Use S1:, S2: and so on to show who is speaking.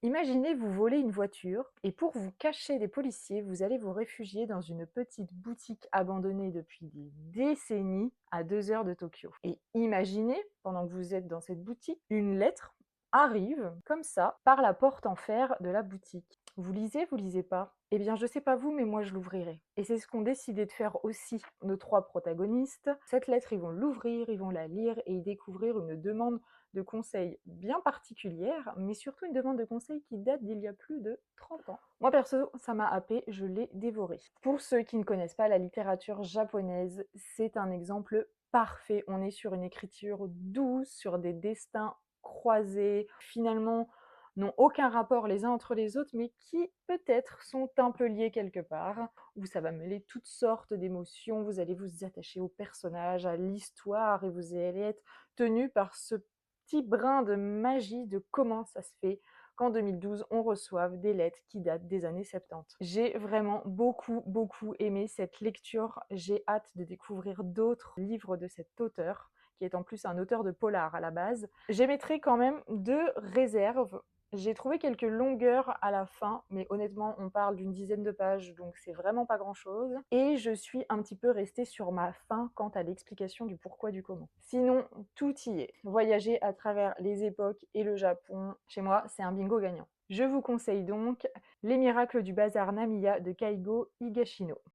S1: Imaginez vous voler une voiture et pour vous cacher des policiers, vous allez vous réfugier dans une petite boutique abandonnée depuis des décennies à 2 heures de Tokyo. Et imaginez, pendant que vous êtes dans cette boutique, une lettre arrive comme ça par la porte en fer de la boutique. Vous lisez pas? Eh bien, je sais pas vous, mais moi je l'ouvrirai. Et c'est ce qu'ont décidé de faire aussi nos 3 protagonistes. Cette lettre, ils vont l'ouvrir, ils vont la lire et y découvrir une demande de conseils bien particulière, mais surtout une demande de conseils qui date d'il y a plus de 30 ans. Moi perso, ça m'a happé, je l'ai dévoré. Pour ceux qui ne connaissent pas la littérature japonaise, c'est un exemple parfait. On est sur une écriture douce, sur des destins croisés, finalement n'ont aucun rapport les uns entre les autres, mais qui peut-être sont un peu liés quelque part, où ça va mêler toutes sortes d'émotions, vous allez vous attacher aux personnages, à l'histoire, et vous allez être tenu par ce petit brin de magie de comment ça se fait qu'en 2012, on reçoive des lettres qui datent des années 70. J'ai vraiment beaucoup aimé cette lecture. J'ai hâte de découvrir d'autres livres de cet auteur, qui est en plus un auteur de polar à la base. J'émettrai quand même 2 réserves. J'ai trouvé quelques longueurs à la fin, mais honnêtement, on parle d'une dizaine de pages, donc c'est vraiment pas grand-chose. Et je suis un petit peu restée sur ma faim quant à l'explication du pourquoi du comment. Sinon, tout y est. Voyager à travers les époques et le Japon, chez moi, c'est un bingo gagnant. Je vous conseille donc Les miracles du bazar Namiya de Kaigo Higashino.